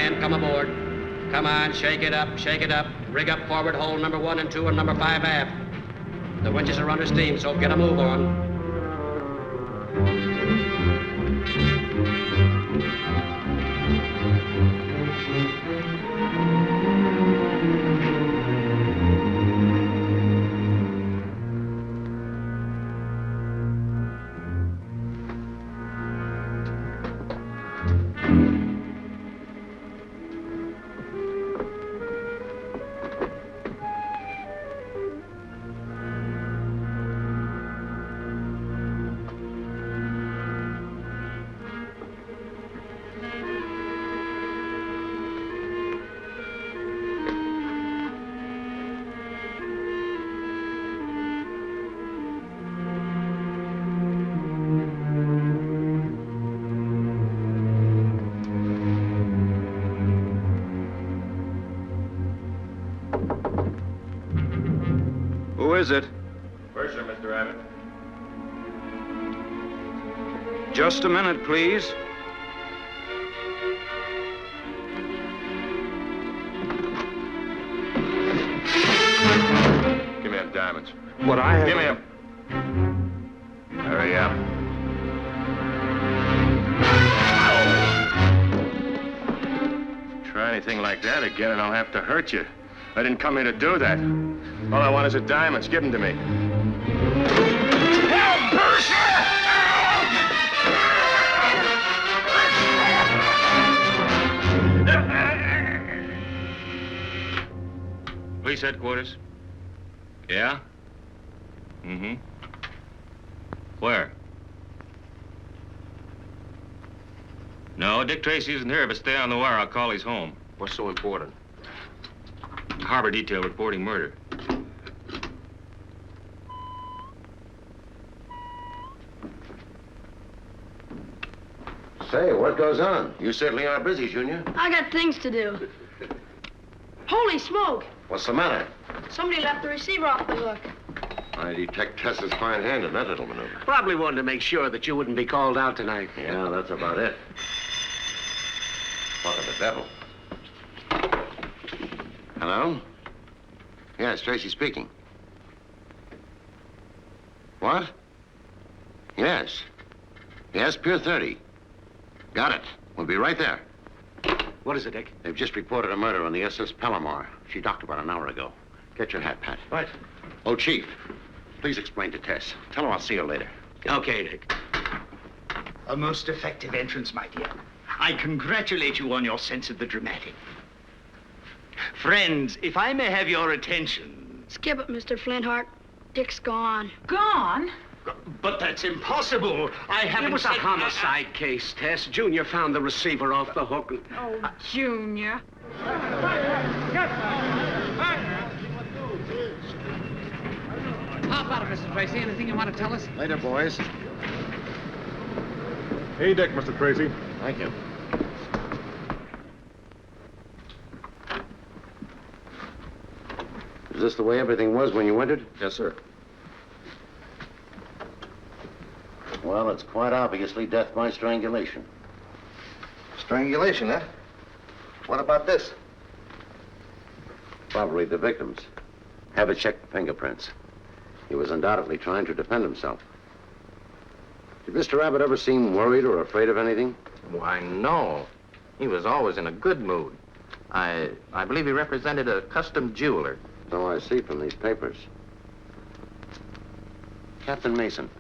men, come aboard. Come on, shake it up, shake it up. Rig up forward, hold number 1 and 2 and number 5 aft. The winches are under steam, so get a move on. Who is it? Purser, Mr. Abbott. Just a minute, please. Give me them diamonds. What I have... Give me them. Hurry up. Try anything like that again and I'll have to hurt you. I didn't come here to do that. All I want is the diamonds. Give them to me. Help, Purser! Police headquarters. Yeah? Mm-hmm. Where? No, Dick Tracy isn't here, but stay on the wire. I'll call his home. What's so important? Harbor detail reporting murder. Say, what goes on? You certainly are busy, Junior. I got things to do. Holy smoke! What's the matter? Somebody left the receiver off the hook. I detect Tess's fine hand in that little maneuver. Probably wanted to make sure that you wouldn't be called out tonight. Yeah, that's about it. What of the devil? Hello? Yes, Tracy speaking. What? Yes. Yes, Pier 30. Got it. We'll be right there. What is it, Dick? They've just reported a murder on the SS Palomar. She docked about an hour ago. Get your hat, Pat. What? Oh, Chief, please explain to Tess. Tell her I'll see her later. Okay, Dick. A most effective entrance, my dear. I congratulate you on your sense of the dramatic. Friends, if I may have your attention... Skip it, Mr. Flintheart. Dick's gone. Gone? But that's impossible. I haven't... It was a homicide case, Tess. Junior found the receiver off the hook. Oh, Junior. How about it, Mr. Tracy? Anything you want to tell us? Later, boys. Hey, Dick, Mr. Tracy. Thank you. Is this the way everything was when you entered? Yes, sir. Well, it's quite obviously death by strangulation. Strangulation, huh? What about this? Probably the victim's. Have it check the fingerprints. He was undoubtedly trying to defend himself. Did Mr. Abbott ever seem worried or afraid of anything? Why, no. He was always in a good mood. I believe he represented a custom jeweler. So I see from these papers. Captain Mason,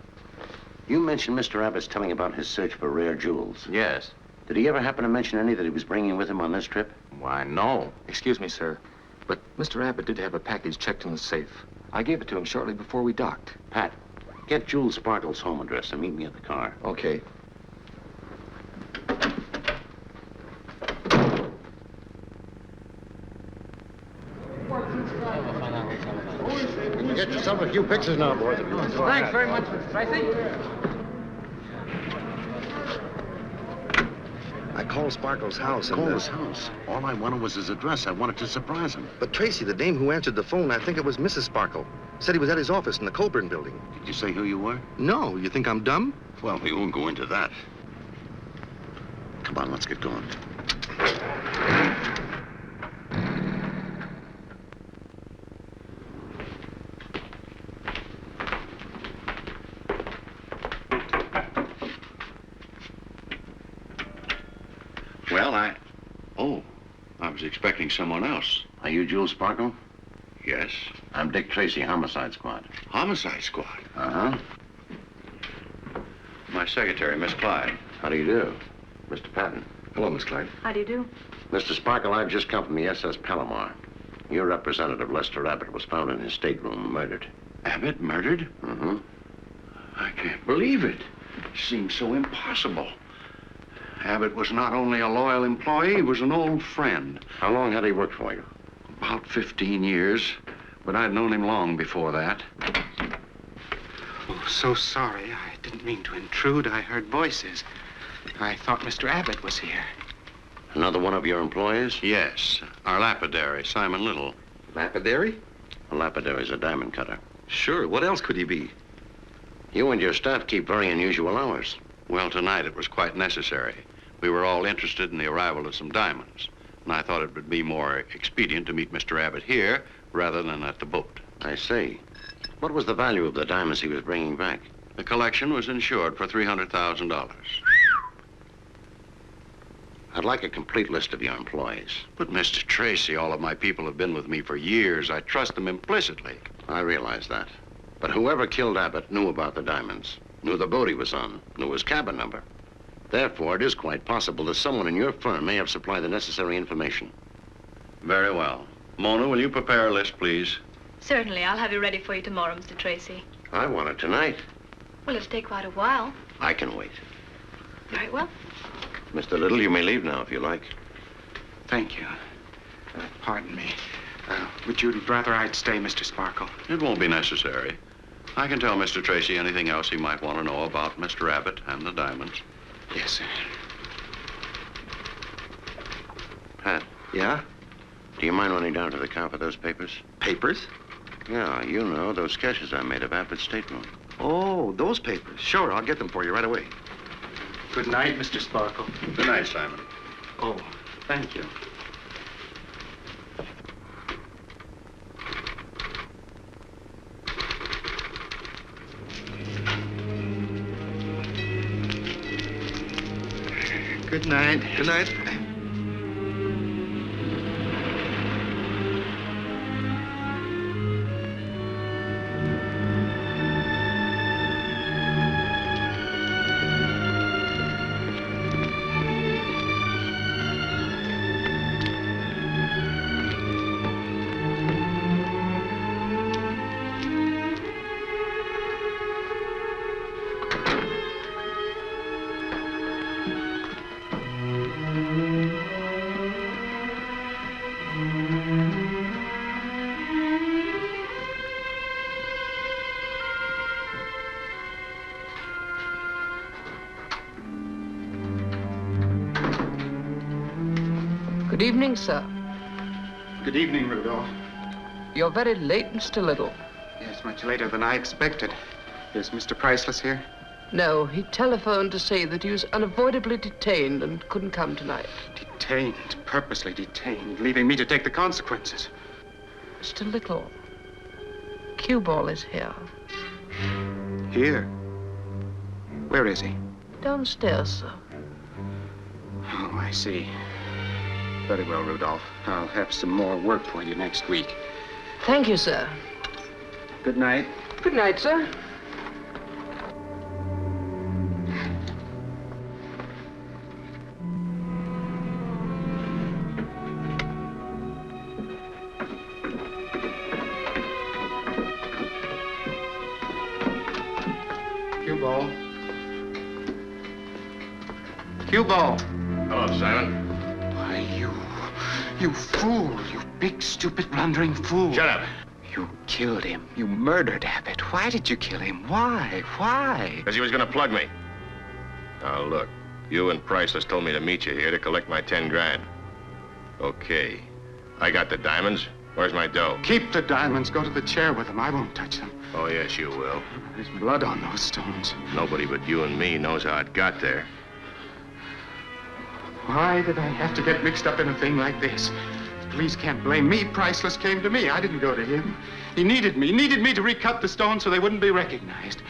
you mentioned Mr. Abbott's telling about his search for rare jewels. Yes. Did he ever happen to mention any that he was bringing with him on this trip? Why, no. Excuse me, sir, but Mr. Abbott did have a package checked in the safe. I gave it to him shortly before we docked. Pat, get Jules Sparkle's home address and meet me at the car. Okay. You can get yourself a few pictures now, boys. Thanks very much, Mr. Tracy. I called Sparkle's house and... Call his house? All I wanted was his address. I wanted to surprise him. But Tracy, the dame who answered the phone, I think it was Mrs. Sparkle, said he was at his office in the Colburn building. Did you say who you were? No, you think I'm dumb? Well, we won't go into that. Come on, let's get going. was expecting someone else. Are you Jules Sparkle? Yes. I'm Dick Tracy, Homicide Squad. Homicide Squad? Uh-huh. My secretary, Miss Clyde. How do you do? Mr. Patton. Hello, Miss Clyde. How do you do? Mr. Sparkle, I've just come from the SS Palomar. Your representative, Lester Abbott, was found in his stateroom, murdered. Abbott murdered? Mm-hmm. I can't believe it. It seems so impossible. Abbott was not only a loyal employee, he was an old friend. How long had he worked for you? About 15 years, but I'd known him long before that. Oh, so sorry. I didn't mean to intrude. I heard voices. I thought Mr. Abbott was here. Another one of your employees? Yes, our lapidary, Simon Little. Lapidary? A lapidary's a diamond cutter. Sure. What else could he be? You and your staff keep very unusual hours. Well, tonight it was quite necessary. We were all interested in the arrival of some diamonds, and I thought it would be more expedient to meet Mr. Abbott here rather than at the boat. I see. What was the value of the diamonds he was bringing back? The collection was insured for $300,000. I'd like a complete list of your employees. But, Mr. Tracy, all of my people have been with me for years. I trust them implicitly. I realize that. But whoever killed Abbott knew about the diamonds, knew the boat he was on, knew his cabin number. Therefore, it is quite possible that someone in your firm may have supplied the necessary information. Very well. Mona, will you prepare a list, please? Certainly. I'll have it ready for you tomorrow, Mr. Tracy. I want it tonight. Well, it'll take quite a while. I can wait. Very well. Mr. Little, you may leave now if you like. Thank you. Pardon me. Would you rather I'd stay, Mr. Sparkle? It won't be necessary. I can tell Mr. Tracy anything else he might want to know about Mr. Abbott and the diamonds. Yes, sir. Pat. Yeah? Do you mind running down to the car for those papers? Papers? Yeah, you know, those sketches I made of Abbott's stateroom. Oh, those papers. Sure, I'll get them for you right away. Good night, Mr. Sparkle. Good night, Simon. Oh, thank you. Good night. Good night. Good evening, sir. Good evening, Rudolph. You're very late, Mr. Little. Yes, much later than I expected. Is Mr. Priceless here? No, he telephoned to say that he was unavoidably detained and couldn't come tonight. Detained, purposely detained, leaving me to take the consequences. Mr. Little, Cueball is here. Here? Where is he? Downstairs, sir. Oh, I see. Very well, Rudolph. I'll have some more work for you next week. Thank you, sir. Good night. Good night, sir. Cueball. Cueball. Hello, Simon. Why, you fool. You big, stupid, blundering fool. Shut up. You killed him. You murdered Abbott. Why did you kill him? Why? Why? Because he was going to plug me. Now, look. You and Priceless told me to meet you here to collect my 10 grand. Okay. I got the diamonds. Where's my dough? Keep the diamonds. Go to the chair with them. I won't touch them. Oh, yes, you will. There's blood on those stones. Nobody but you and me knows how it got there. Why did I have to get mixed up in a thing like this? The police can't blame me. Priceless came to me. I didn't go to him. He needed me to recut the stones so they wouldn't be recognized.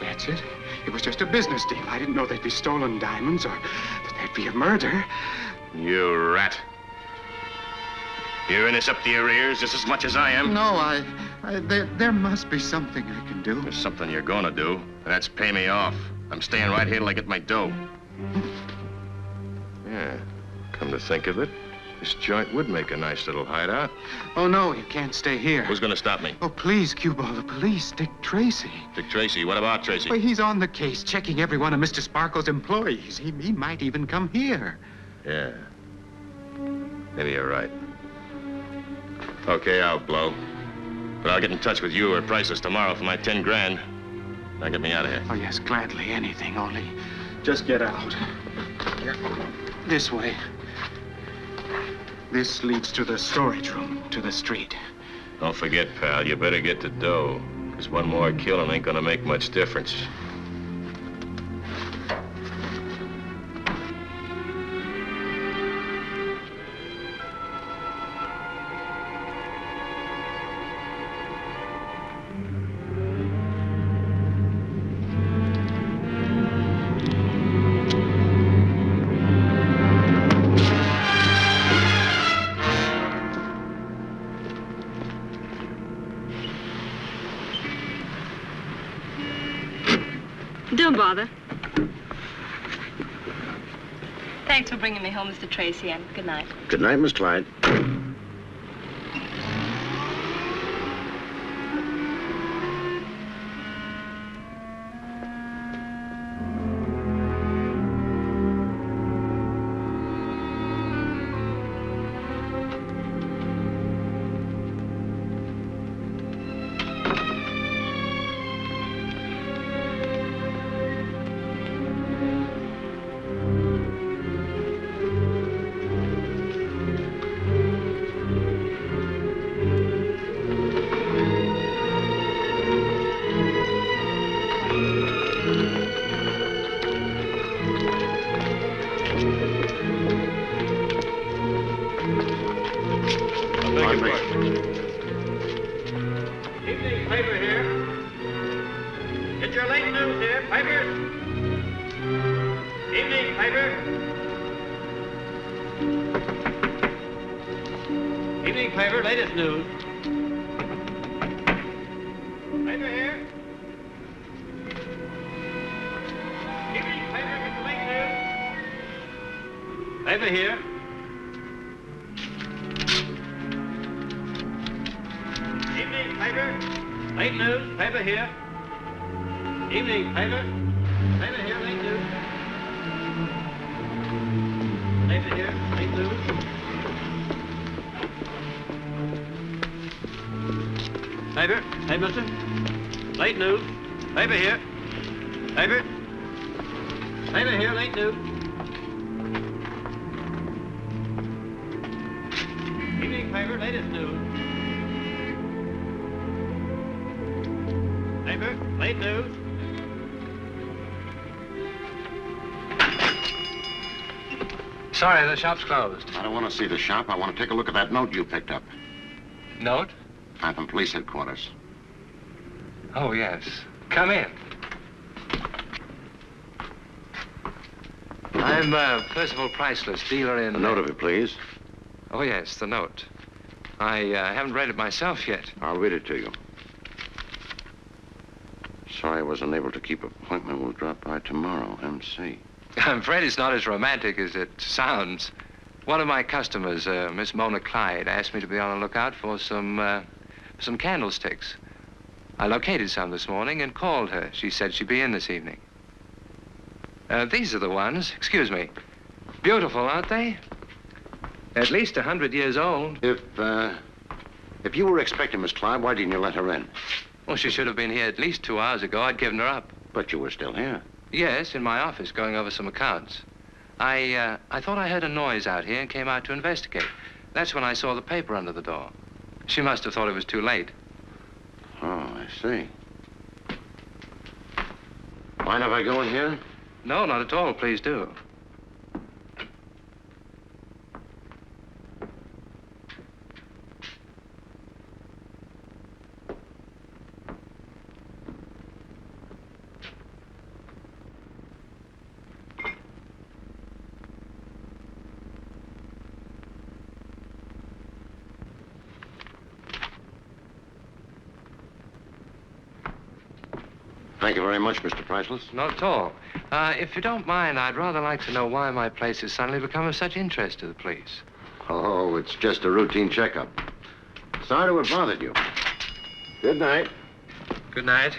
That's it. It was just a business deal. I didn't know they'd be stolen diamonds or that there'd be a murder. You rat. You're in this up to your ears just as much as I am. No, there must be something I can do. There's something you're gonna do, and that's pay me off. I'm staying right here till I get my dough. Yeah, come to think of it, this joint would make a nice little hideout. Oh, no, you can't stay here. Who's gonna stop me? Oh, please, Cueball, the police. Dick Tracy. Dick Tracy? What about Tracy? Well, he's on the case, checking every one of Mr. Sparkle's employees. He might even come here. Yeah. Maybe you're right. Okay, I'll blow. But I'll get in touch with you or Priceless tomorrow for my 10 grand. Now get me out of here. Oh, yes, gladly, anything, only just get out. This way. This leads to the storage room, to the street. Don't forget, pal, you better get the dough. Because one more killing ain't gonna make much difference. Don't bother. Thanks for bringing me home, Mr. Tracy, and good night. Good night, Miss Clyde. Evening paper here. Get your late news here, papers. Evening paper. Evening paper, latest news. Paper here. Evening paper, get the late news. Paper here. Evening paper. Late news. Paper here. Evening paper. Paper here. Late news. Paper here. Late news. Paper. Hey, mister. Late news. Paper here. Paper. Paper here. Late news. Evening paper. Latest news. Paper, late news. Sorry, the shop's closed. I don't want to see the shop. I want to take a look at that note you picked up. Note? Patton Police Headquarters. Oh, yes. Come in. I'm Percival Priceless, dealer in... A note of it, please. Oh, yes, the note. I haven't read it myself yet. I'll read it to you. Sorry I wasn't able to keep appointment. We'll drop by tomorrow, MC. I'm afraid it's not as romantic as it sounds. One of my customers, Miss Mona Clyde, asked me to be on the lookout for some candlesticks. I located some this morning and called her. She said she'd be in this evening. These are the ones. Excuse me. Beautiful, aren't they? At least 100 years old. If you were expecting Miss Clyde, why didn't you let her in? Well, she should have been here at least 2 hours ago. I'd given her up. But you were still here. Yes, in my office, going over some accounts. I thought I heard a noise out here and came out to investigate. That's when I saw the paper under the door. She must have thought it was too late. Oh, I see. Mind if I go in here? No, not at all. Please do. Thank you very much, Mr. Priceless. Not at all. If you don't mind, I'd rather like to know why my place has suddenly become of such interest to the police. Oh, it's just a routine checkup. Sorry to have bothered you. Good night. Good night.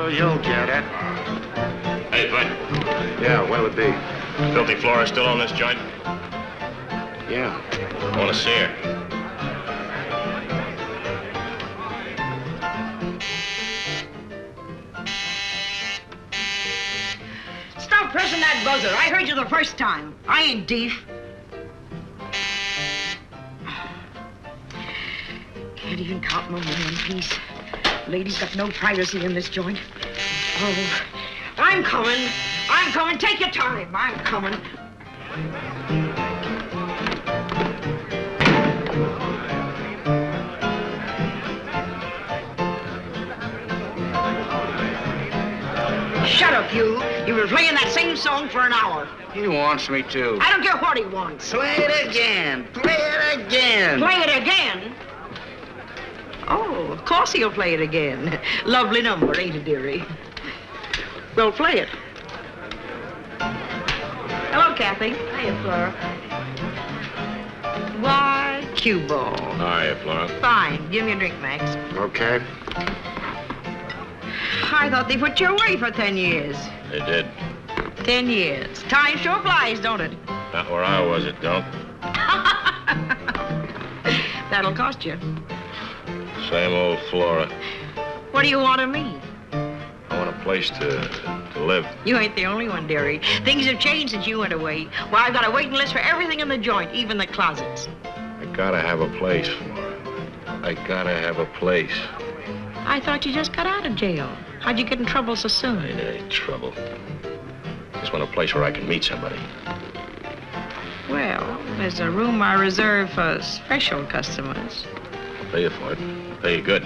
You'll get it. Hey, Bud. Yeah, what'll it be? Filthy Flora still on this joint? Yeah. I want to see her. Stop pressing that buzzer. I heard you the first time. I ain't deaf. Can't even count my money in peace. Ladies got no privacy in this joint. Oh, I'm coming. I'm coming. Take your time. I'm coming. Shut up, you. You've been playing that same song for an hour. He wants me to. I don't care what he wants. Play it again. Play it again. Play it again? Oh, of course he'll play it again. Lovely number, ain't it, dearie? Well, play it. Hello, Kathy. Hiya, Flora. Why, Cueball. Hiya, Flora. Fine. Give me a drink, Max. Okay. I thought they put you away for 10 years. They did. 10 years. Time sure flies, don't it? Not where I was, it don't. That'll cost you. Same old Flora. What do you want of me? I want a place to live. You ain't the only one, dearie. Things have changed since you went away. Why, I've got a waiting list for everything in the joint, even the closets. I gotta have a place, Flora. I gotta have a place. I thought you just got out of jail. How'd you get in trouble so soon? Ain't any trouble. Just want a place where I can meet somebody. Well, there's a room I reserve for special customers. I'll pay you for it. I'll pay you good.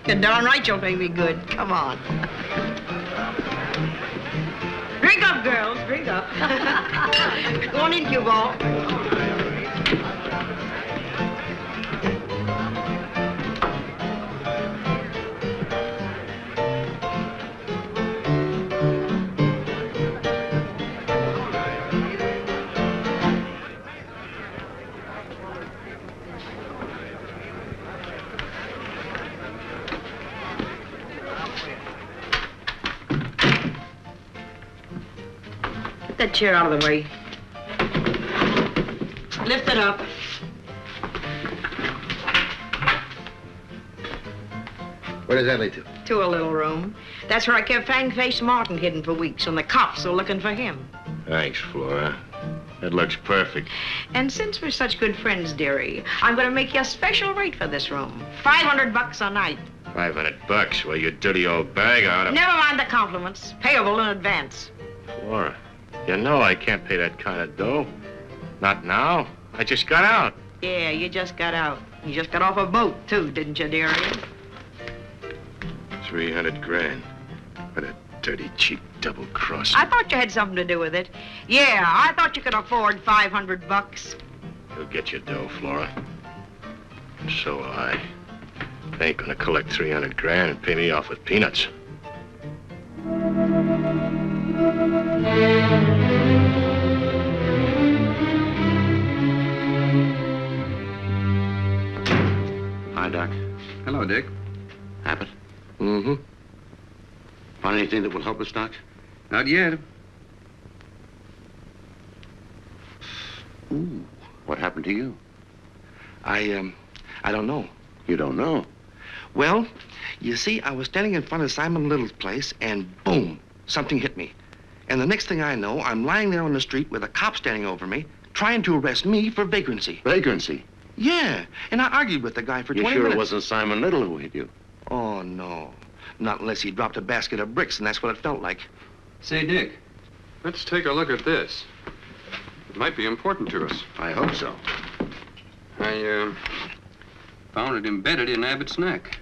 You're darn right you'll pay me good. Come on. Drink up, girls. Drink up. Go on in, Cueball. That chair out of the way. Lift it up. Where does that lead to? To a little room. That's where I kept Fang-Faced Martin hidden for weeks when the cops were looking for him. Thanks, Flora. That looks perfect. And since we're such good friends, dearie, I'm going to make you a special rate for this room. $500 a night. $500? Well, you dirty old bag out of... Never mind the compliments. Payable in advance. Flora, you know I can't pay that kind of dough. Not now. I just got out. Yeah, you just got out. You just got off a boat, too, didn't you, dearie? 300 grand. What a dirty, cheap double-cross. I thought you had something to do with it. Yeah, I thought you could afford $500. You'll get your dough, Flora. And so will I. They ain't gonna collect 300 grand and pay me off with peanuts. Hi, Doc. Hello, Dick. Abbott? Mm-hmm. Find anything that will help us, Doc? Not yet. Ooh, what happened to you? I don't know. You don't know? Well, you see, I was standing in front of Simon Little's place, and boom, something hit me. And the next thing I know, I'm lying there on the street with a cop standing over me, trying to arrest me for vagrancy. Vagrancy? Yeah, and I argued with the guy for 20 You sure minutes. it wasn't Simon Little who hit you? Oh, no. Not unless he dropped a basket of bricks, and that's what it felt like. Say, Dick, let's take a look at this. It might be important to us. I hope so. I found it embedded in Abbott's neck.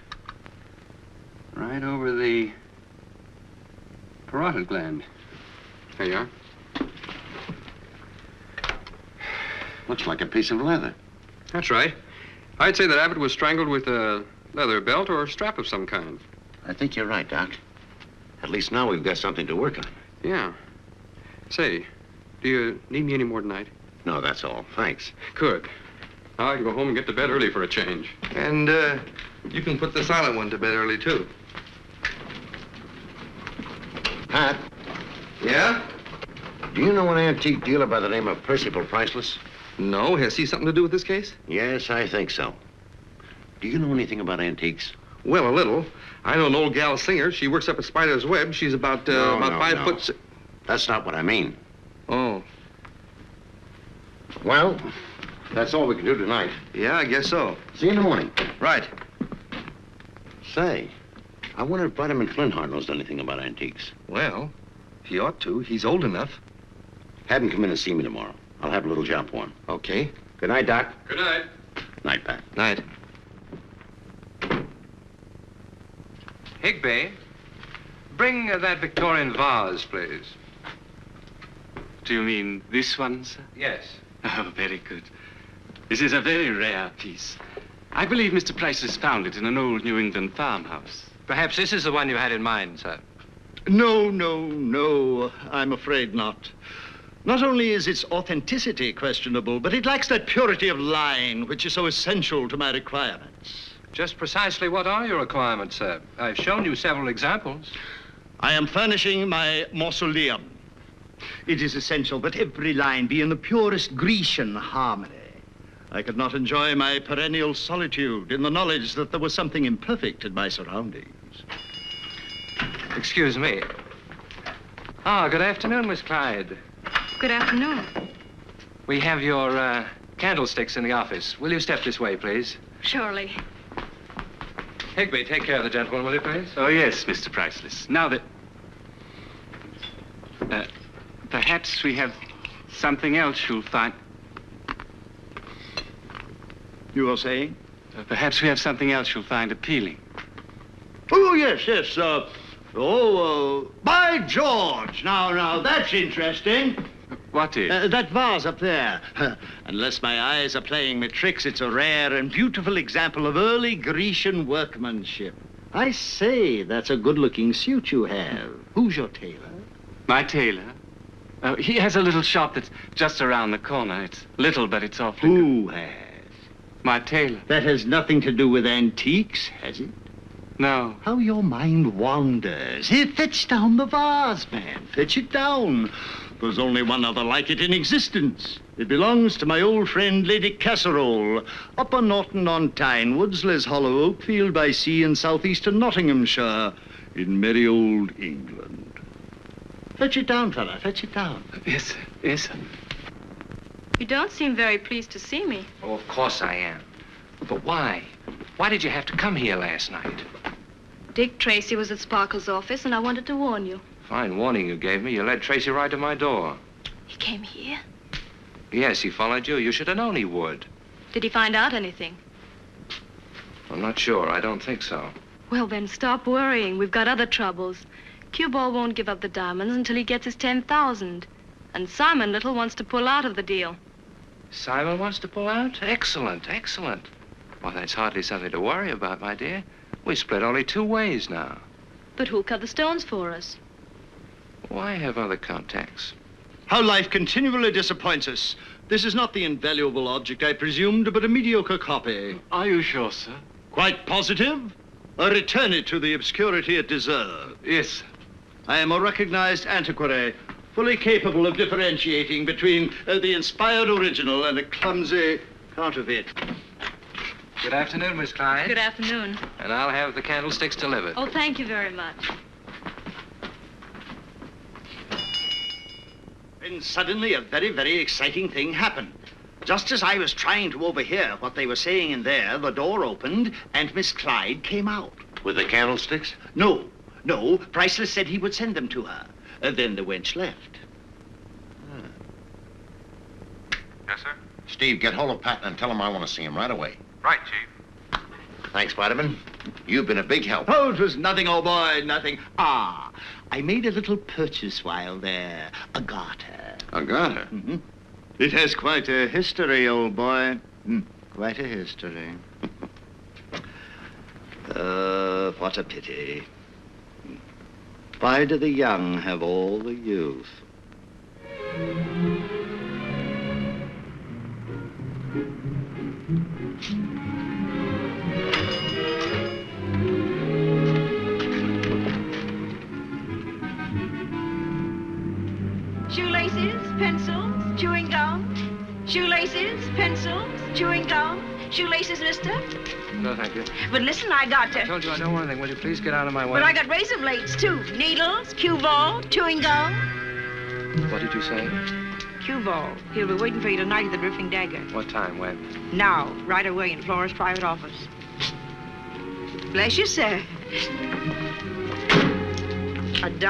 Right over the parotid gland. There you are. Looks like a piece of leather. That's right. I'd say that Abbott was strangled with a leather belt or a strap of some kind. I think you're right, Doc. At least now we've got something to work on. Yeah. Say, do you need me any more tonight? No, that's all. Thanks. Good. Now I can go home and get to bed early for a change. And, you can put the silent one to bed early, too. Pat? Yeah? Do you know an antique dealer by the name of Percival Priceless? No. Has he something to do with this case? Yes, I think so. Do you know anything about antiques? Well, a little. I know an old gal singer. She works up at Spider's Web. She's about 5 foot... That's not what I mean. Oh. Well, that's all we can do tonight. Yeah, I guess so. See you in the morning. Right. Say, I wonder if Vitamin Flintheart knows anything about antiques. Well, he ought to. He's old enough. Have him come in and see me tomorrow. I'll have a little job for him. Okay. Good night, Doc. Good night. Night, Pat. Night. Higby, bring that Victorian vase, please. Do you mean this one, sir? Yes. Oh, very good. This is a very rare piece. I believe Mr. Priceless found it in an old New England farmhouse. Perhaps this is the one you had in mind, sir. No, I'm afraid not. Not only is its authenticity questionable, but it lacks that purity of line which is so essential to my requirements. Just precisely what are your requirements, sir? I've shown you several examples. I am furnishing my mausoleum. It is essential that every line be in the purest Grecian harmony. I could not enjoy my perennial solitude in the knowledge that there was something imperfect in my surroundings. Excuse me. Ah, good afternoon, Miss Clyde. Good afternoon. We have your candlesticks in the office. Will you step this way, please? Surely. Higby, take care of the gentleman, will you, please? Oh, yes, Mr. Priceless. Now that... perhaps we have something else you'll find... You were saying? Perhaps we have something else you'll find appealing. Oh, yes. By George! Now, that's interesting. What is? That vase up there. Unless my eyes are playing me tricks, it's a rare and beautiful example of early Grecian workmanship. I say, that's a good-looking suit you have. Who's your tailor? My tailor? He has a little shop that's just around the corner. It's little, but it's awfully good. Who has? My tailor. That has nothing to do with antiques, has it? No. How your mind wanders. Here, fetch down the vase, man. Fetch it down. There's only one other like it in existence. It belongs to my old friend, Lady Casserole, up on Norton-on-Tyne, Woods, Hollow, Oakfield by Sea in southeastern Nottinghamshire, in merry old England. Fetch it down, fella, fetch it down. Yes, sir. You don't seem very pleased to see me. Oh, of course I am. But why? Why did you have to come here last night? Dick Tracy was at Sparkle's office, and I wanted to warn you. Fine warning you gave me. You led Tracy right to my door. He came here? Yes, he followed you. You should have known he would. Did he find out anything? I'm not sure. I don't think so. Well, then stop worrying. We've got other troubles. Cueball won't give up the diamonds until he gets his 10,000. And Simon Little wants to pull out of the deal. Simon wants to pull out? Excellent. Well, that's hardly something to worry about, my dear. We split only 2 ways now. But who'll cut the stones for us? Oh, I have other contacts. How life continually disappoints us. This is not the invaluable object I presumed, but a mediocre copy. Are you sure, sir? Quite positive? Or return it to the obscurity it deserves? Yes, sir. I am a recognized antiquary, fully capable of differentiating between the inspired original and a clumsy counterfeit. Good afternoon, Miss Clyde. Good afternoon. And I'll have the candlesticks delivered. Oh, thank you very much. Then suddenly a very, very exciting thing happened. Just as I was trying to overhear what they were saying in there, the door opened and Miss Clyde came out. With the candlesticks? No. Priceless said he would send them to her. Then the wench left. Yes, sir? Steve, get hold of Patton and tell him I want to see him right away. Right, Chief. Thanks, Spiderman. You've been a big help. Oh, it was nothing, old boy, nothing. Ah, I made a little purchase while there. A garter. A garter? Mm-hmm. It has quite a history, old boy. Quite a history. What a pity. Why do the young have all the youth? Shoelaces, pencils, chewing gum. Shoelaces, pencils, chewing gum. Shoelaces, mister. No, thank you. But listen, I got I told you I don't want anything. Will you please get out of my way? But I got razor blades, too. Needles, Cueball, chewing gum. What did you say? Cueball. He'll be waiting for you tonight at the Drifting Dagger. What time? When? Now, right away in Flora's private office. Bless you, sir. $1.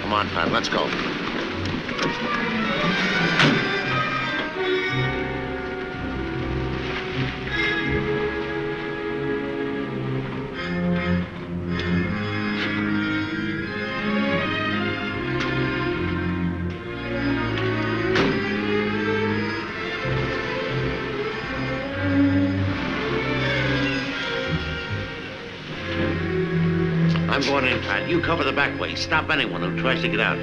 Come on, Pat, let's go. I'm going in, Pat. You cover the back way. Stop anyone who tries to get out.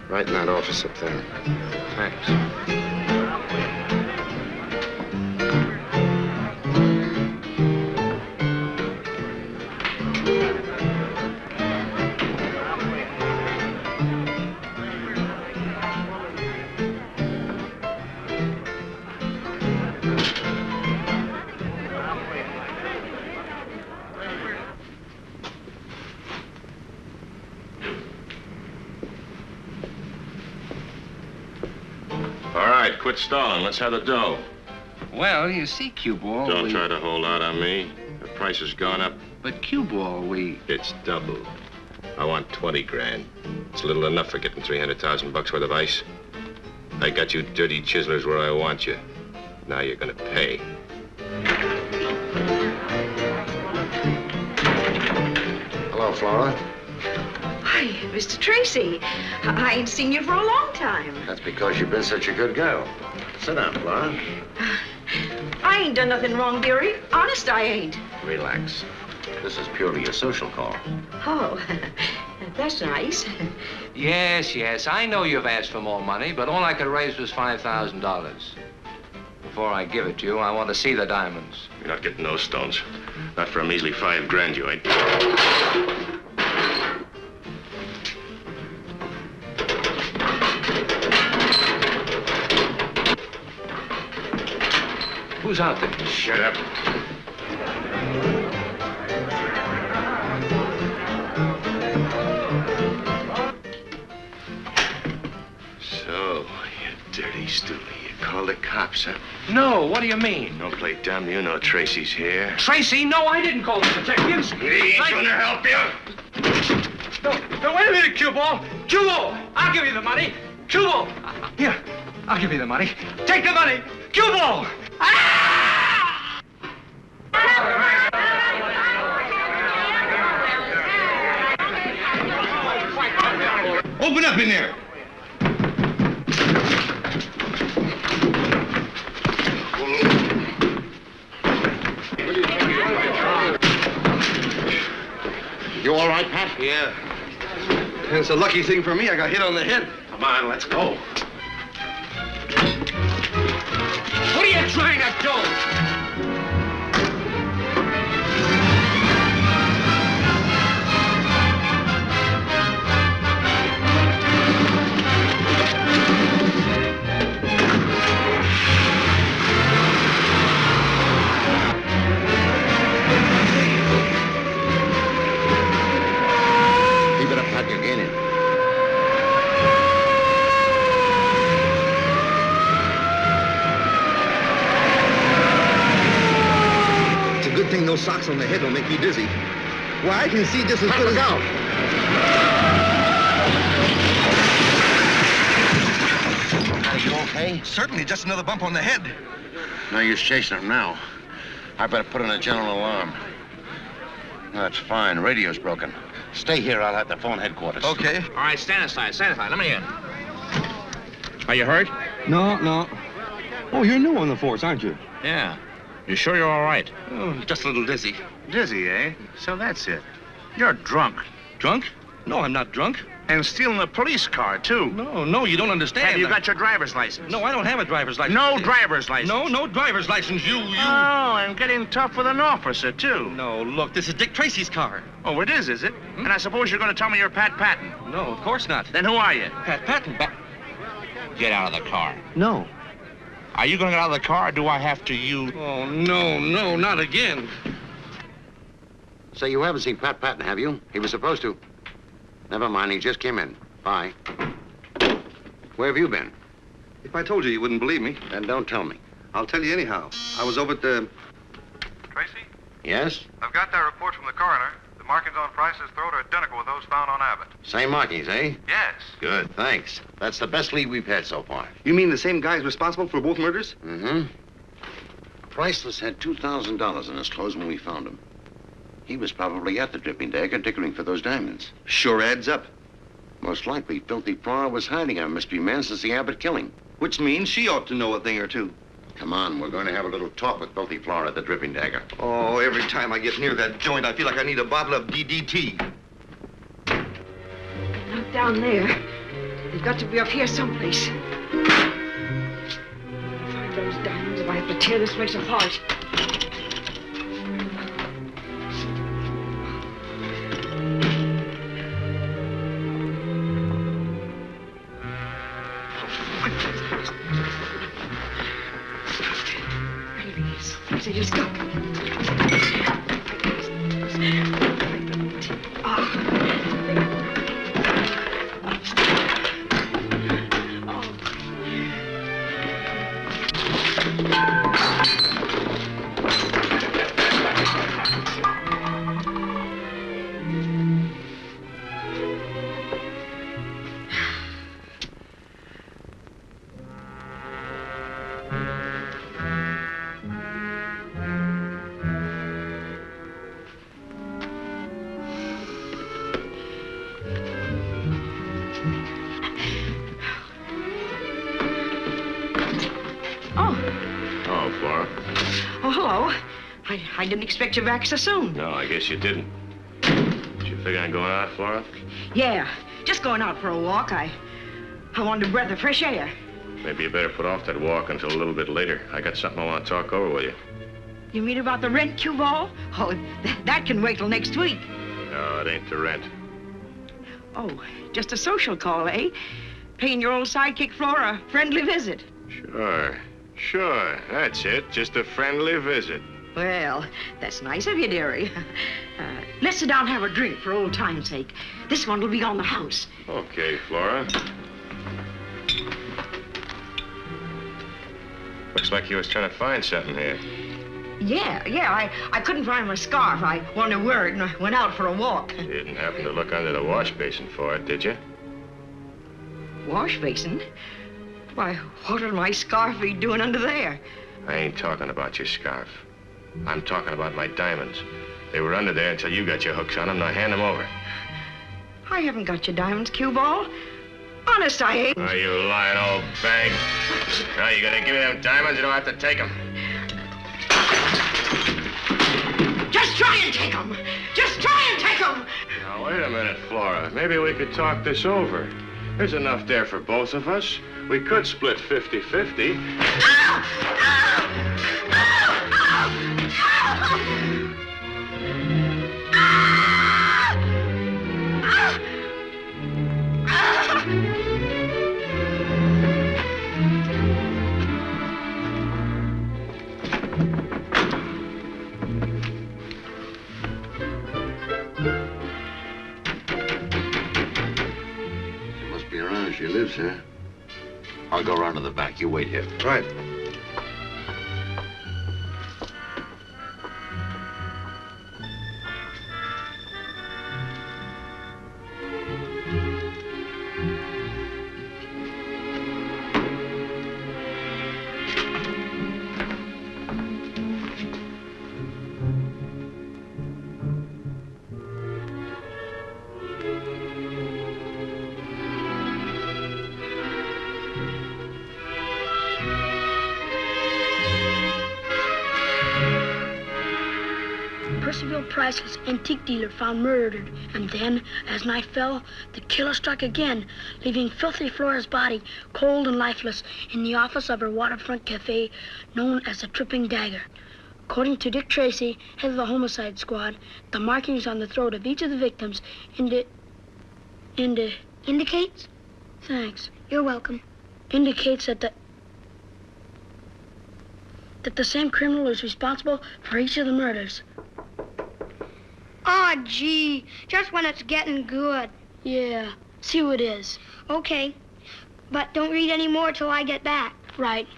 Right in that office up there. Thanks. Quit stalling. Let's have the dough. Well, you see, Cueball, Don't try to hold out on me. The price has gone up. But Cueball, It's doubled. I want 20 grand. It's little enough for getting 300,000 bucks worth of ice. I got you dirty chiselers where I want you. Now you're gonna pay. Hello, Flora. Hi, Mr. Tracy. I ain't seen you for a long time. That's because you've been such a good girl. Sit down, Flora. I ain't done nothing wrong, dearie. Honest, I ain't. Relax. This is purely a social call. Oh, that's nice. Yes, I know you've asked for more money, but all I could raise was $5,000. Before I give it to you, I want to see the diamonds. You're not getting those stones. Not for a measly 5 grand, you ain't. Who's out there? Shut up. So, you dirty stoolie. You called the cops, huh? No, what do you mean? Don't play dumb. You know Tracy's here. Tracy, no, I didn't call the detectives. He ain't gonna help you. No, wait a minute, Cueball. Cueball, I'll give you the money. Cueball, here, I'll give you the money. Take the money. Cueball! Open up in there. You all right, Pat? Yeah. And it's a lucky thing for me I got hit on the head. Come on, let's go. What are you trying to do? Keep it up, Pat. You're gaining. It's a good thing those socks on the head don't make you dizzy. Why, I can see just as good as out. Are you okay? Certainly, just another bump on the head. No use chasing him now. I better put in a general alarm. That's fine. Radio's broken. Stay here. I'll have to phone headquarters. Okay. All right, stand aside. Let me in. Are you hurt? No. Oh, you're new on the force, aren't you? Yeah. You sure you're all right? Oh, just a little dizzy. Dizzy, eh? So that's it. You're drunk. Drunk? No, I'm not drunk. And stealing a police car, too. No, you don't understand. Have you got your driver's license? No, I don't have a driver's license. No driver's license? No driver's license. You... Oh, and getting tough with an officer, too. No, look, this is Dick Tracy's car. Oh, it is it? And I suppose you're going to tell me you're Pat Patton? No, of course not. Then who are you? Pat Patton. Get out of the car. No. Are you going to get out of the car, or do I have to use... Oh, no, not again. Say, you haven't seen Pat Patton, have you? He was supposed to. Never mind, he just came in. Bye. Where have you been? If I told you, you wouldn't believe me. Then don't tell me. I'll tell you anyhow. I was over at the... Tracy? Yes? I've got that report from the coroner. The markings on Price's throat are identical with those found on Abbott. Same markings, eh? Yes. Good, thanks. That's the best lead we've had so far. You mean the same guy's responsible for both murders? Mm-hmm. Priceless had $2,000 in his clothes when we found him. He was probably at the Dripping Dagger dickering for those diamonds. Sure adds up. Most likely, Filthy Flora was hiding our mystery man since the Abbott killing. Which means she ought to know a thing or two. Come on, we're going to have a little talk with Filthy Flora at the Dripping Dagger. Oh, every time I get near that joint, I feel like I need a bottle of DDT. Not down there. They've got to be up here someplace. I'll find those diamonds if I have to tear this place apart. They just go. I didn't expect you back so soon. No, I guess you didn't. Did you figure on going out, Flora? Yeah, just going out for a walk. I wanted a breath of fresh air. Maybe you better put off that walk until a little bit later. I got something I want to talk over with you. You mean about the rent, Cueball? Oh, that can wait till next week. No, it ain't the rent. Oh, just a social call, eh? Paying your old sidekick Flora a friendly visit. Sure. That's it. Just a friendly visit. Well, that's nice of you, dearie. Let's sit down and have a drink for old time's sake. This one will be on the house. Okay, Flora. Looks like you was trying to find something here. Yeah, I couldn't find my scarf. I wanted to wear it and I went out for a walk. You didn't happen to look under the wash basin for it, did you? Wash basin? Why, what would my scarf be doing under there? I ain't talking about your scarf. I'm talking about my diamonds. They were under there until you got your hooks on them. Now hand them over. I haven't got your diamonds, Cueball. Honest, I ain't. Are you lying, old bag? Now you gonna give me them diamonds, you don't have to take them. Just try and take them! Just try and take them! Now, wait a minute, Flora. Maybe we could talk this over. There's enough there for both of us. We could split 50-50. Ah! Ah! lives here. I'll go around to the back. You wait here. Right. Priceless antique dealer found murdered, and then, as night fell, the killer struck again, leaving filthy Flora's body cold and lifeless in the office of her waterfront cafe known as the Tripping Dagger. According to Dick Tracy, head of the homicide squad, the markings on the throat of each of the victims Indicates? Thanks. You're welcome. Indicates that the same criminal is responsible for each of the murders. Aw, gee, just when it's getting good. Yeah, see who it is. Okay, but don't read any more till I get back. Right.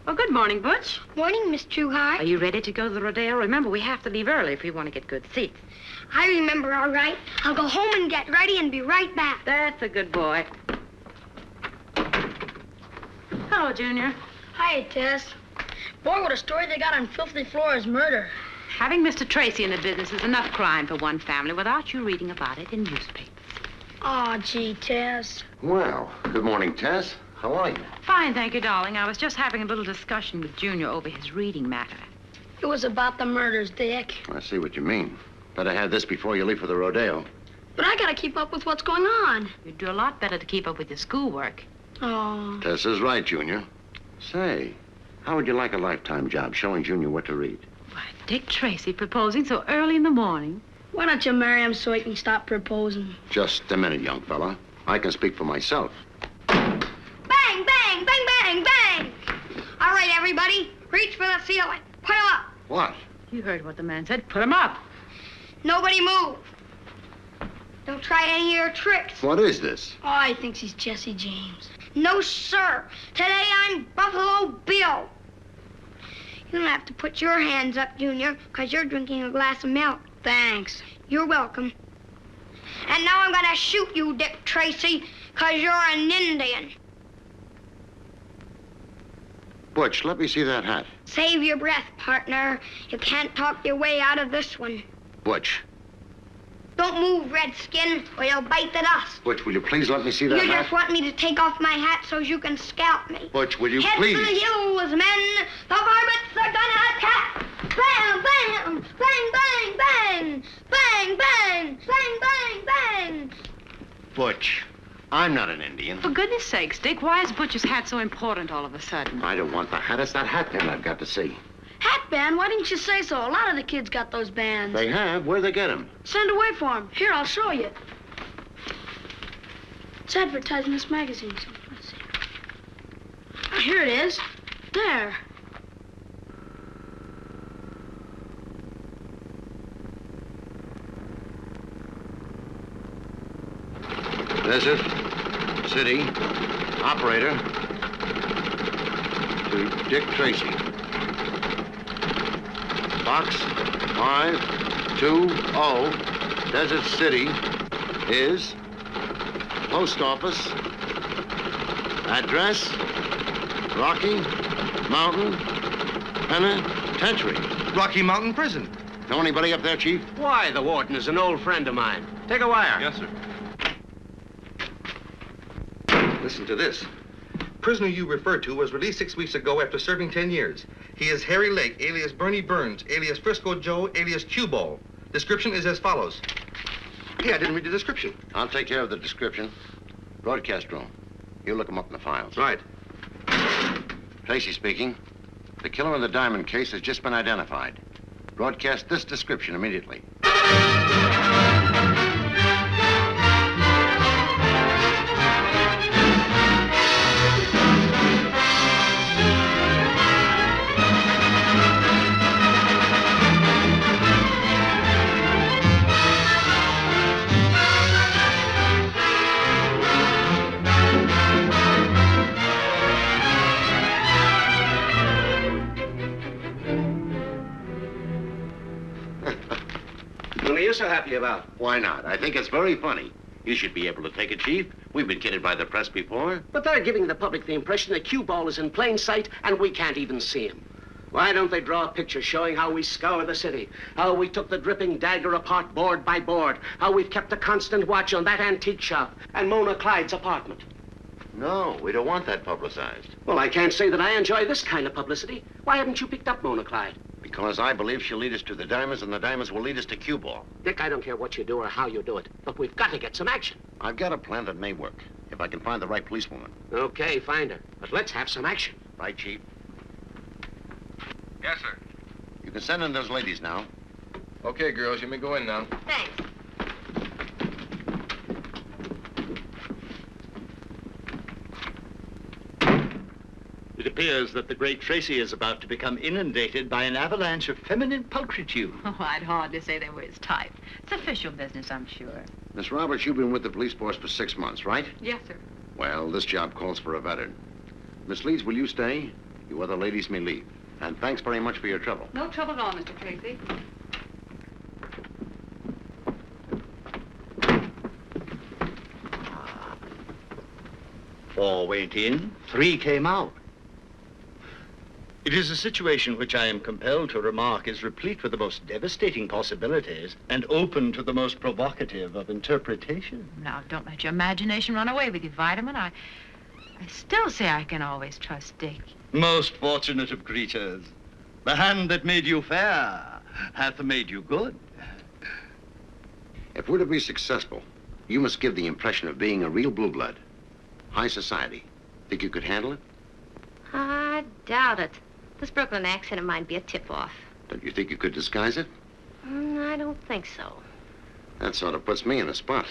Well, good morning, Butch. Morning, Miss Trueheart. Are you ready to go to the rodeo? Remember, we have to leave early if we want to get good seats. I remember, all right. I'll go home and get ready and be right back. That's a good boy. Hello, Junior. Hi, Tess. Boy, what a story they got on Filthy Flora's murder. Having Mr. Tracy in the business is enough crime for one family without you reading about it in newspapers. Aw, gee, Tess. Well, good morning, Tess. How are you? Fine, thank you, darling. I was just having a little discussion with Junior over his reading matter. It was about the murders, Dick. I see what you mean. Better have this before you leave for the rodeo. But I gotta keep up with what's going on. You'd do a lot better to keep up with your schoolwork. Oh. Tess is right, Junior. Say, how would you like a lifetime job showing Junior what to read? Why, Dick Tracy proposing so early in the morning. Why don't you marry him so he can stop proposing? Just a minute, young fella. I can speak for myself. Bang, bang, bang, bang, bang. All right, everybody, reach for the ceiling. Put 'em up. What? You heard what the man said. Put him up. Nobody move. Don't try any of your tricks. What is this? Oh, he thinks he's Jesse James. No, sir. Today I'm Buffalo Bill. You don't have to put your hands up, Junior, because you're drinking a glass of milk. Thanks. You're welcome. And now I'm going to shoot you, Dick Tracy, because you're an Indian. Butch, let me see that hat. Save your breath, partner. You can't talk your way out of this one. Butch. Don't move, Redskin, or you'll bite the dust. Butch, will you please let me see that You hat? just want me to take off my hat so you can scalp me. Butch, will you Head please? for the hills, men. The varmints are gonna attack. Bam, bam, bang, bang, bang. Bang, bang, bang, bang, bang. Butch, I'm not an Indian. For goodness sakes, Dick, why is Butch's hat so important all of a sudden? I don't want the hat. It's that hat band I've got to see. Hat band? Why didn't you say so? A lot of the kids got those bands. They have? Where'd they get them? Send away for them. Here, I'll show you. It's advertised in this magazine. So let's see. Oh, here it is. There. Desert, city, operator, to Dick Tracy. Box 520, Desert City, is post office, address, Rocky Mountain Penitentiary. Rocky Mountain Prison. Know anybody up there, Chief? Why, the warden is an old friend of mine. Take a wire. Yes, sir. Listen to this. Prisoner you referred to was released 6 weeks ago after serving 10 years. He is Harry Lake, alias Bernie Burns, alias Frisco Joe, alias Cueball. Description is as follows. Hey, I didn't read the description. I'll take care of the description. Broadcast room. You look them up in the files. Right. Tracy speaking. The killer in the diamond case has just been identified. Broadcast this description immediately. so happy about? Why not? I think it's very funny. You should be able to take it, Chief. We've been kidded by the press before. But they're giving the public the impression that Cueball is in plain sight and we can't even see him. Why don't they draw a picture showing how we scour the city, how we took the dripping dagger apart board by board, how we've kept a constant watch on that antique shop and Mona Clyde's apartment? No, we don't want that publicized. Well, I can't say that I enjoy this kind of publicity. Why haven't you picked up Mona Clyde? Because I believe she'll lead us to the diamonds, and the diamonds will lead us to Cueball. Dick, I don't care what you do or how you do it, but we've got to get some action. I've got a plan that may work, if I can find the right policewoman. Okay, find her. But let's have some action. Right, Chief? Yes, sir. You can send in those ladies now. Okay, girls, you may go in now. Thanks. It appears that the great Tracy is about to become inundated by an avalanche of feminine pulchritude. Oh, I'd hardly say they were his type. It's official business, I'm sure. Miss Roberts, you've been with the police force for 6 months, right? Yes, sir. Well, this job calls for a veteran. Miss Leeds, will you stay? You other ladies may leave. And thanks very much for your trouble. No trouble at all, Mr. Tracy. Four went in, 3 came out. It is a situation which I am compelled to remark is replete with the most devastating possibilities and open to the most provocative of interpretation. Now, don't let your imagination run away with you, Vitamin. I still say I can always trust Dick. Most fortunate of creatures. The hand that made you fair hath made you good. If we're to be successful, you must give the impression of being a real blue blood. High society. Think you could handle it? I doubt it. This Brooklyn accent of mine be a tip-off. Don't you think you could disguise it? I don't think so. That sort of puts me in a spot.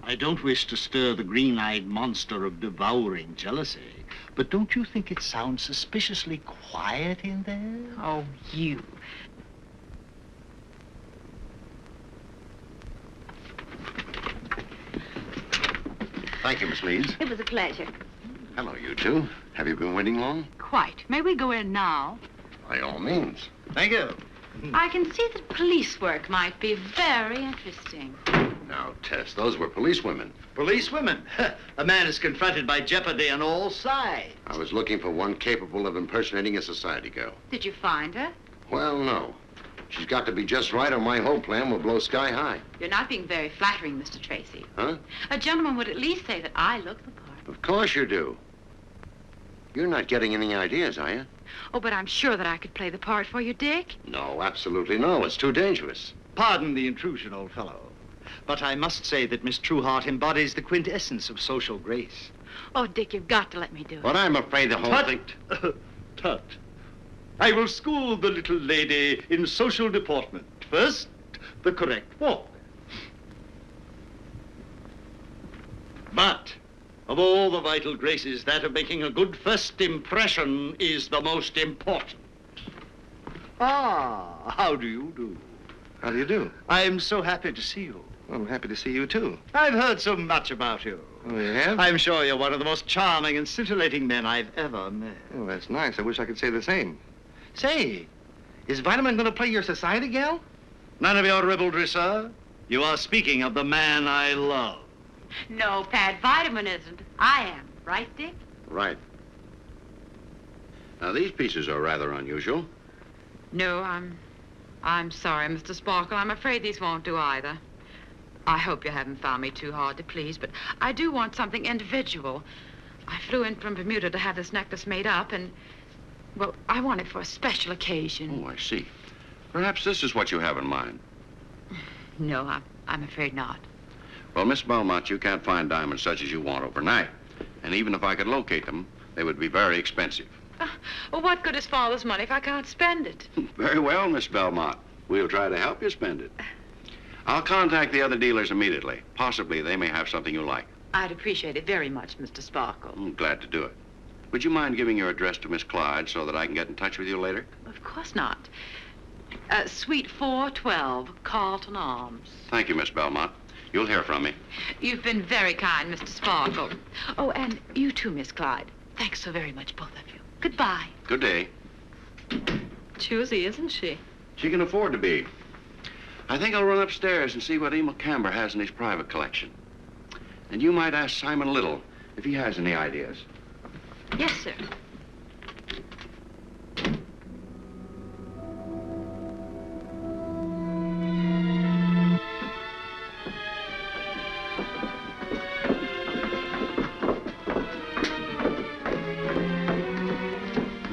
I don't wish to stir the green-eyed monster of devouring jealousy, but don't you think it sounds suspiciously quiet in there? Oh, you. Thank you, Miss Leeds. It was a pleasure. Hello, you two. Have you been waiting long? Quite. May we go in now? By all means. Thank you. I can see that police work might be very interesting. Now, Tess, those were policewomen. Policewomen? A man is confronted by jeopardy on all sides. I was looking for one capable of impersonating a society girl. Did you find her? Well, no. She's got to be just right or my whole plan will blow sky high. You're not being very flattering, Mr. Tracy. Huh? A gentleman would at least say that I look the part. Of course you do. You're not getting any ideas, are you? Oh, but I'm sure that I could play the part for you, Dick. No, absolutely no. It's too dangerous. Pardon the intrusion, old fellow, but I must say that Miss Trueheart embodies the quintessence of social grace. Oh, Dick, you've got to let me do it. But I'm afraid the whole thing... Tut. I will school the little lady in social deportment. First, the correct walk. But of all the vital graces, that of making a good first impression is the most important. Ah, how do you do? How do you do? I'm so happy to see you. I'm happy to see you, too. I've heard so much about you. Oh, you have? I'm sure you're one of the most charming and scintillating men I've ever met. Oh, that's nice. I wish I could say the same. Say, is Vitamin going to play your society gal? None of your ribaldry, sir. You are speaking of the man I love. No, Pat, Vitamin isn't. I am. Right, Dick? Right. Now, these pieces are rather unusual. No, I'm sorry, Mr. Sparkle. I'm afraid these won't do either. I hope you haven't found me too hard to please, but I do want something individual. I flew in from Bermuda to have this necklace made up, and, well, I want it for a special occasion. Oh, I see. Perhaps this is what you have in mind. No, I'm afraid not. Well, Miss Belmont, you can't find diamonds such as you want overnight. And even if I could locate them, they would be very expensive. Well, what good is father's money if I can't spend it? Very well, Miss Belmont. We'll try to help you spend it. I'll contact the other dealers immediately. Possibly they may have something you like. I'd appreciate it very much, Mr. Sparkle. I'm glad to do it. Would you mind giving your address to Miss Clyde so that I can get in touch with you later? Of course not. Suite 412, Carlton Arms. Thank you, Miss Belmont. You'll hear from me. You've been very kind, Mr. Sparkle. Oh, and you too, Miss Clyde. Thanks so very much, both of you. Goodbye. Good day. Choosy, isn't she? She can afford to be. I think I'll run upstairs and see what Emil Camber has in his private collection. And you might ask Simon Little if he has any ideas. Yes, sir.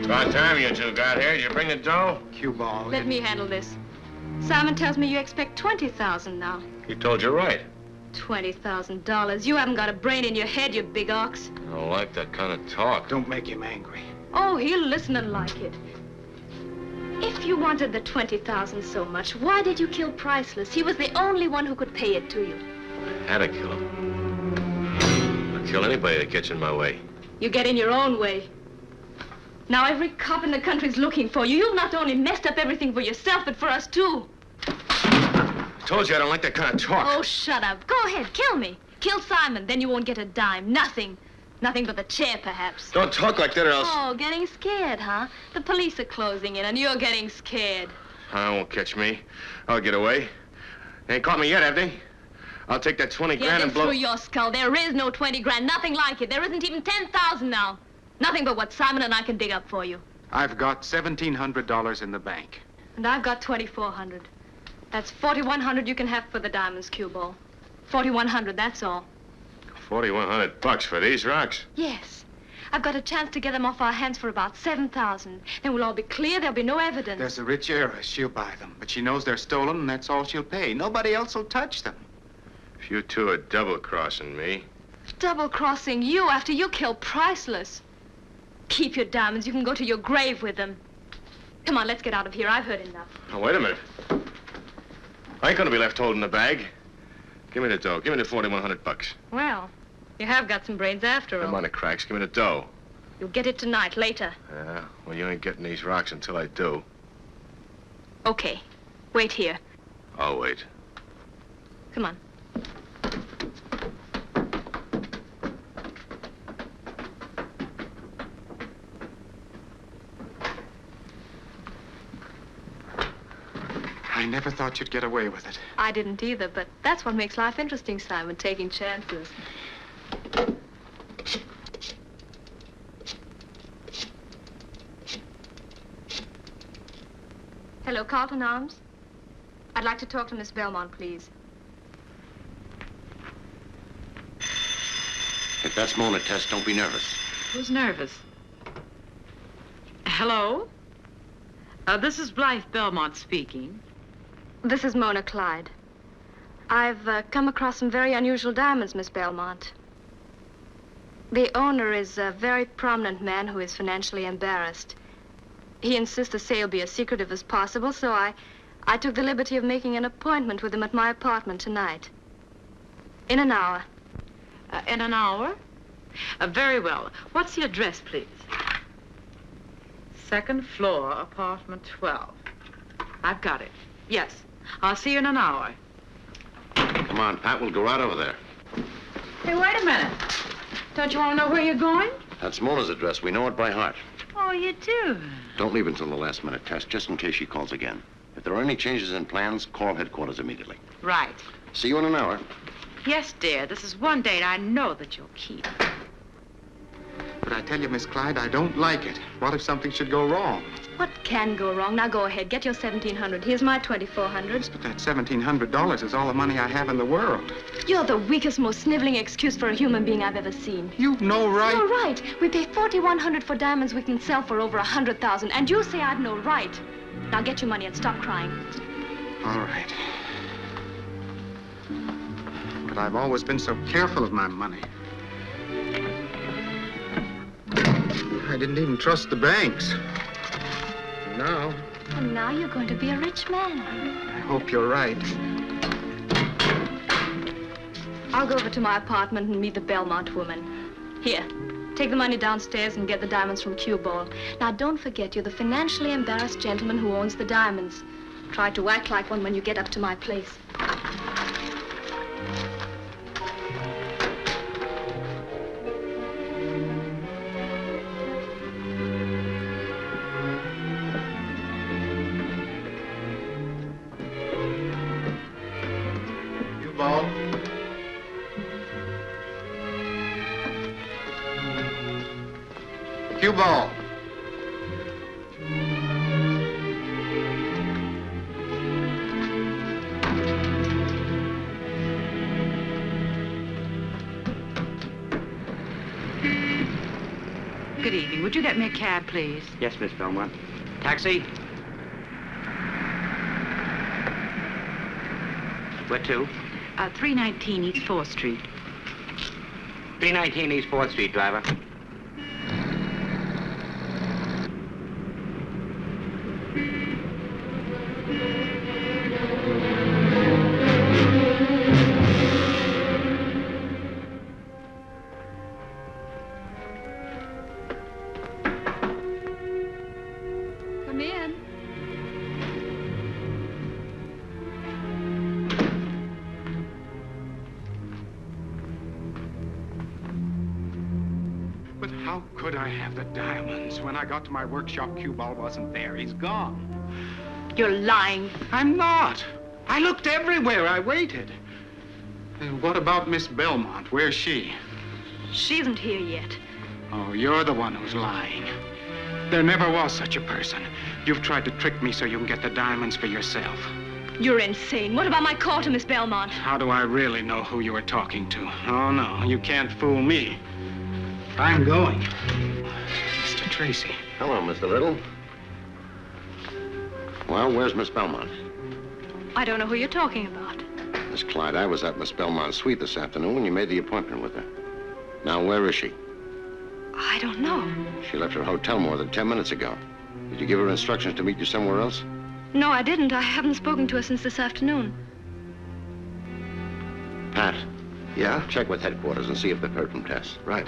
About time you two got here. Did you bring the dough? Cueball. Let me handle this. Simon tells me you expect $20,000 now. He told you right. $20,000. You haven't got a brain in your head, you big ox. I don't like that kind of talk. Don't make him angry. Oh, he'll listen and like it. If you wanted the $20,000 so much, why did you kill Priceless? He was the only one who could pay it to you. I had to kill him. I'll kill anybody that gets in my way. You get in your own way. Now every cop in the country's looking for you. You've not only messed up everything for yourself, but for us, too. I told you I don't like that kind of talk. Oh, shut up. Go ahead, kill me. Kill Simon, then you won't get a dime. Nothing. Nothing but the chair, perhaps. Don't talk like that or else... Oh, getting scared, huh? The police are closing in, and you're getting scared. I won't catch me. I'll get away. They ain't caught me yet, have they? I'll take that 20 grand and blow... Get it through your skull. There is no 20 grand. Nothing like it. There isn't even 10,000 now. Nothing but what Simon and I can dig up for you. I've got $1,700 in the bank. And I've got $2,400. That's $4,100 you can have for the diamonds, Cueball. $4,100, that's all. $4,100 for these rocks? Yes. I've got a chance to get them off our hands for about $7,000. Then we'll all be clear. There'll be no evidence. There's a rich heiress. She'll buy them. But she knows they're stolen, and that's all she'll pay. Nobody else will touch them. If you two are double-crossing me... Double-crossing you after you killed Priceless. Keep your diamonds. You can go to your grave with them. Come on, let's get out of here. I've heard enough. Oh, wait a minute. I ain't gonna be left holding the bag. Give me the dough. Give me the $4,100. Well, you have got some brains after all. Come on, the cracks. Give me the dough. You'll get it tonight, later. Yeah, well, you ain't getting these rocks until I do. Okay. Wait here. I'll wait. Come on. I never thought you'd get away with it. I didn't either, but that's what makes life interesting, Simon, taking chances. Hello, Carlton Arms. I'd like to talk to Miss Belmont, please. If that's Mona, Tess, don't be nervous. Who's nervous? Hello? This is Blythe Belmont speaking. This is Mona Clyde. I've come across some very unusual diamonds, Miss Belmont. The owner is a very prominent man who is financially embarrassed. He insists the sale be as secretive as possible, so I took the liberty of making an appointment with him at my apartment tonight. In an hour. In an hour? Very well. What's the address, please? 2nd floor, apartment 12. I've got it. Yes. I'll see you in an hour. Come on, Pat, we'll go right over there. Hey, wait a minute. Don't you want to know where you're going? That's Mona's address. We know it by heart. Oh, you do? Don't leave until the last minute, Tess, just in case she calls again. If there are any changes in plans, call headquarters immediately. Right. See you in an hour. Yes, dear. This is one date I know that you'll keep. But I tell you, Miss Clyde, I don't like it. What if something should go wrong? What can go wrong? Now go ahead. Get your $1,700. Here's my $2,400. But that $1,700 is all the money I have in the world. You're the weakest, most sniveling excuse for a human being I've ever seen. You've no right. You're right. We pay $4,100 for diamonds we can sell for over $100,000, and you say I've no right. Now get your money and stop crying. All right. But I've always been so careful of my money. I didn't even trust the banks. Now, And now you're going to be a rich man. I hope you're right. I'll go over to my apartment and meet the Belmont woman. Here, take the money downstairs and get the diamonds from Cueball. Now, don't forget, you're the financially embarrassed gentleman who owns the diamonds. Try to act like one when you get up to my place. Cueball. Good evening. Would you get me a cab, please? Yes, Miss Belmont. Taxi? Where to? 319 East 4th Street. 319 East 4th Street, driver. Come in. But how could I have the diamonds? When I got to my workshop, Cueball wasn't there. He's gone. You're lying. I'm not. I looked everywhere. I waited. And what about Miss Belmont? Where's she? She isn't here yet. Oh, you're the one who's lying. There never was such a person. You've tried to trick me so you can get the diamonds for yourself. You're insane. What about my call to Miss Belmont? How do I really know who you were talking to? Oh, no, you can't fool me. I'm going. Mr. Tracy. Hello, Mr. Little. Well, where's Miss Belmont? I don't know who you're talking about. Miss Clyde, I was at Miss Belmont's suite this afternoon when you made the appointment with her. Now, where is she? I don't know. She left her hotel more than 10 minutes ago. Did you give her instructions to meet you somewhere else? No, I didn't. I haven't spoken to her since this afternoon. Pat. Yeah? Check with headquarters and see if they've heard from Tess. Right.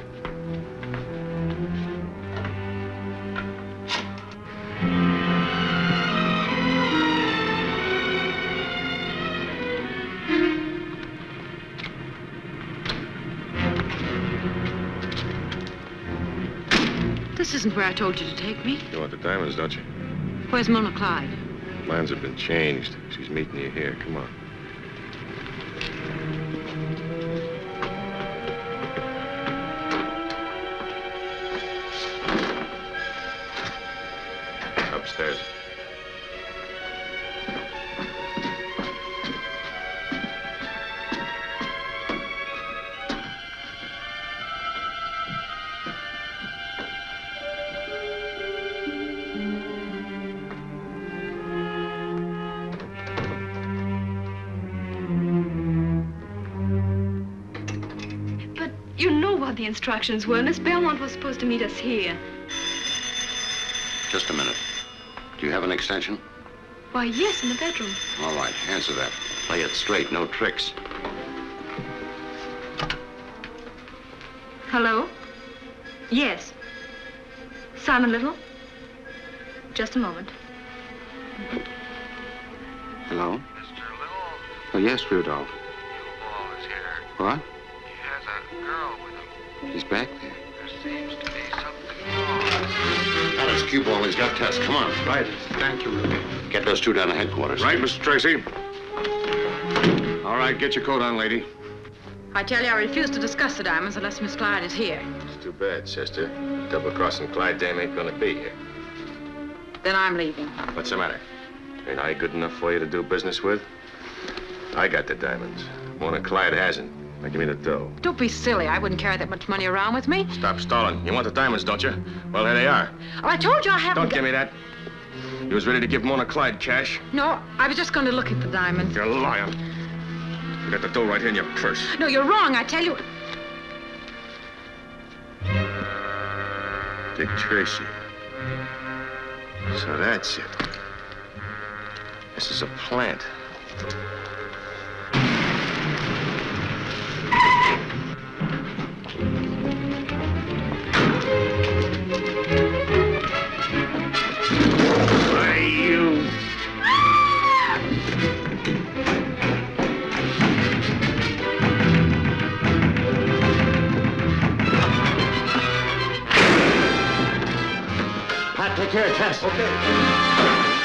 This isn't where I told you to take me. You want the diamonds, don't you? Where's Mona Clyde? Plans have been changed. She's meeting you here. Come on. Upstairs. You know what the instructions were. Miss Belmont was supposed to meet us here. Just a minute. Do you have an extension? Why, yes, in the bedroom. All right, answer that. Play it straight, no tricks. Hello? Yes. Simon Little? Just a moment. Hello? Mr. Little, Oh, yes, Rudolph. Cueball is here. What? He has a girl with him. He's back there. There seems to be something wrong. That is Cueball. He's got Tess. Come on. Right. Thank you, Ruby. Get those two down to headquarters. Right, Mr. Tracy. All right, get your coat on, lady. I tell you, I refuse to discuss the diamonds unless Miss Clyde is here. It's too bad, Chester. Double-crossing Clyde dame ain't gonna be here. Then I'm leaving. What's the matter? Ain't I good enough for you to do business with? I got the diamonds. Mona Clyde hasn't. Now give me the dough. Don't be silly. I wouldn't carry that much money around with me. Stop stalling. You want the diamonds, don't you? Well, here they are. Oh, I told you I haven't... Don't give me that. You was ready to give Mona Clyde cash. No, I was just going to look at the diamonds. You're lying. You got the dough right here in your purse. No, you're wrong. I tell you... Dick Tracy. So that's it. This is a plant. Why, you... Pat, take care of Tess. Okay.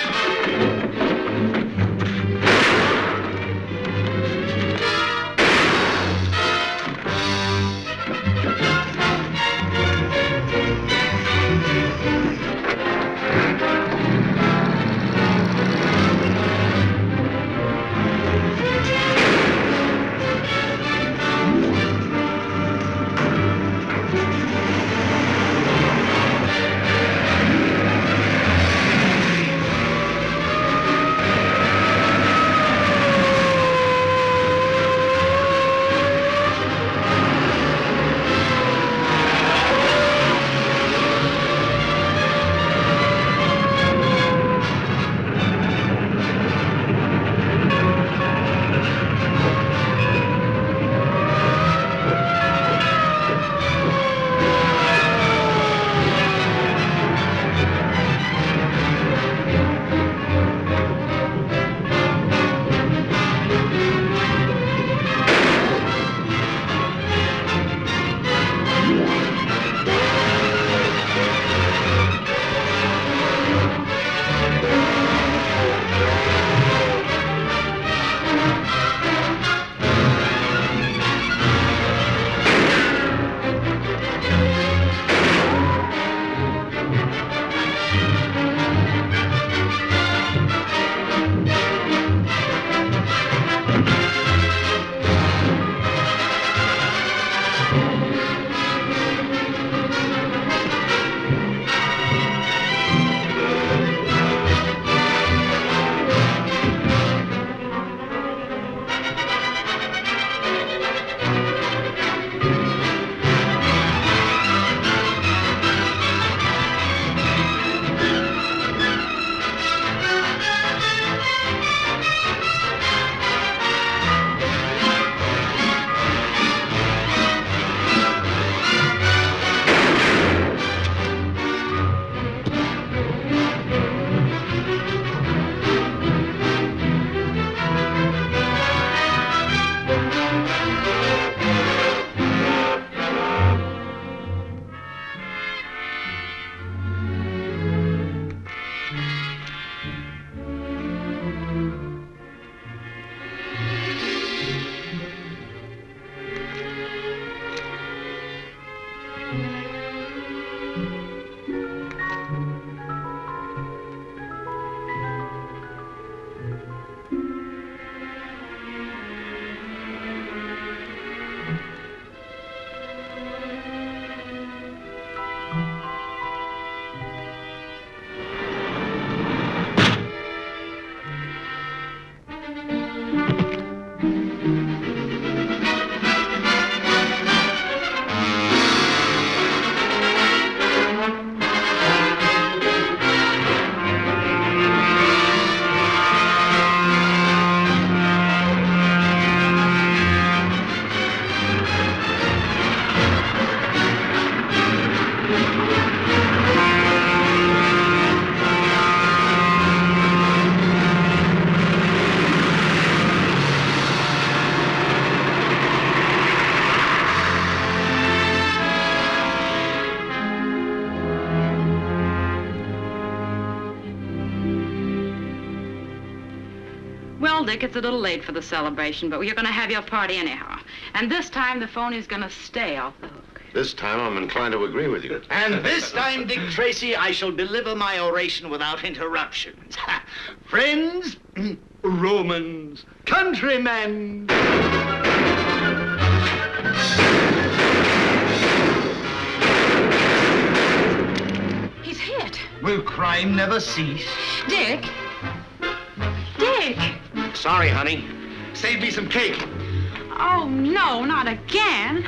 Well, Dick, it's a little late for the celebration, but you're going to have your party anyhow. And this time, the phony's going to stay off the hook. This time, I'm inclined to agree with you. And this time, Dick Tracy, I shall deliver my oration without interruptions. Friends, Romans, countrymen. He's hit. Will crime never cease? Dick. Dick. Sorry, honey. Save me some cake. Oh, no, not again.